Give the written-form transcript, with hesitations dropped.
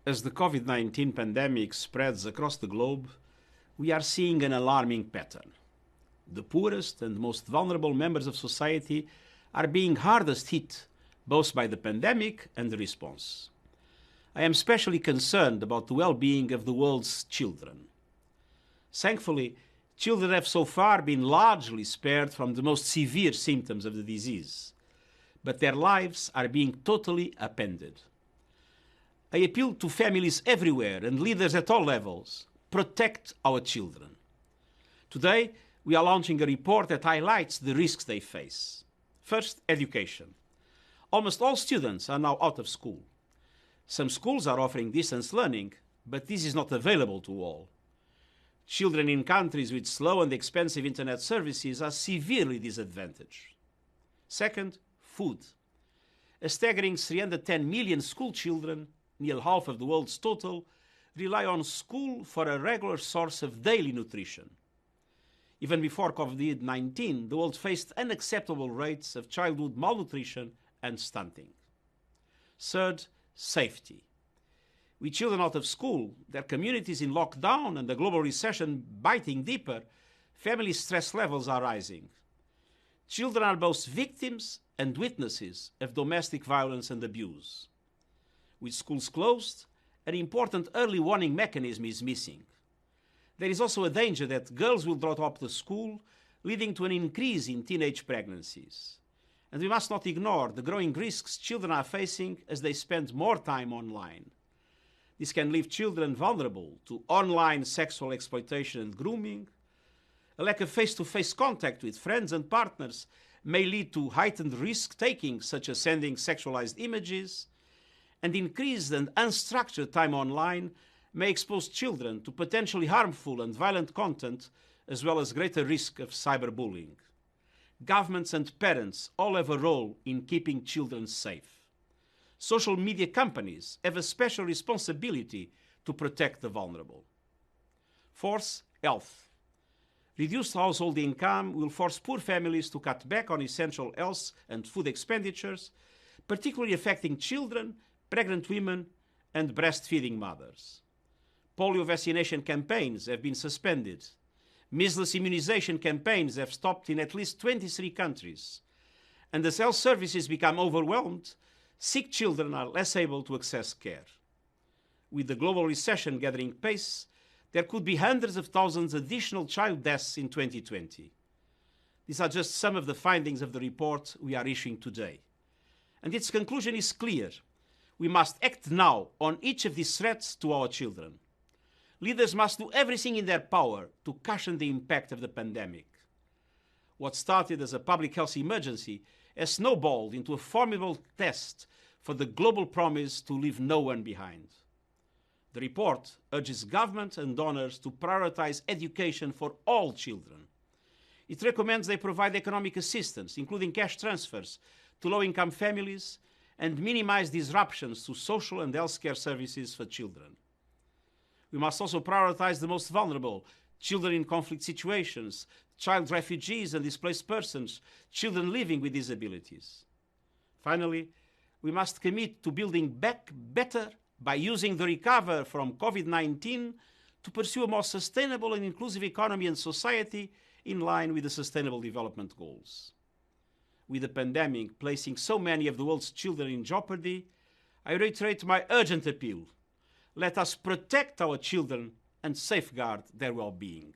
As the COVID-19 pandemic spreads across the globe, we are seeing an alarming pattern. The poorest and most vulnerable members of society are being hardest hit both by the pandemic and the response. I am especially concerned about the well-being of the world's children. Thankfully, children have so far been largely spared from the most severe symptoms of the disease, but their lives are being totally upended. I appeal to families everywhere and leaders at all levels. Protect our children. Today, we are launching a report that highlights the risks they face. First, education. Almost all students are now out of school. Some schools are offering distance learning, but this is not available to all. Children in countries with slow and expensive internet services are severely disadvantaged. Second, food. A staggering 310 million school children, nearly half of the world's total, rely on school for a regular source of daily nutrition. Even before COVID-19, the world faced unacceptable rates of childhood malnutrition and stunting. Third, safety. With children out of school, their communities in lockdown and the global recession biting deeper, family stress levels are rising. Children are both victims and witnesses of domestic violence and abuse. With schools closed, an important early warning mechanism is missing. There is also a danger that girls will drop out of school, leading to an increase in teenage pregnancies. And we must not ignore the growing risks children are facing as they spend more time online. This can leave children vulnerable to online sexual exploitation and grooming. A lack of face-to-face contact with friends and partners may lead to heightened risk-taking, such as sending sexualized images, and increased and unstructured time online may expose children to potentially harmful and violent content, as well as greater risk of cyberbullying. Governments and parents all have a role in keeping children safe. Social media companies have a special responsibility to protect the vulnerable. Fourth, health. Reduced household income will force poor families to cut back on essential health and food expenditures, particularly affecting children, pregnant women, and breastfeeding mothers. Polio vaccination campaigns have been suspended. Measles immunization campaigns have stopped in at least 23 countries. And as health services become overwhelmed, sick children are less able to access care. With the global recession gathering pace, there could be hundreds of thousands additional child deaths in 2020. These are just some of the findings of the report we are issuing today. And its conclusion is clear. We must act now on each of these threats to our children. Leaders must do everything in their power to cushion the impact of the pandemic. What started as a public health emergency has snowballed into a formidable test for the global promise to leave no one behind. The report urges government and donors to prioritize education for all children. It recommends they provide economic assistance, including cash transfers, to low-income families and minimize disruptions to social and healthcare services for children. We must also prioritize the most vulnerable, children in conflict situations, child refugees and displaced persons, children living with disabilities. Finally, we must commit to building back better by using the recovery from COVID-19 to pursue a more sustainable and inclusive economy and society in line with the Sustainable Development Goals. With the pandemic placing so many of the world's children in jeopardy, I reiterate my urgent appeal. Let us protect our children and safeguard their well-being.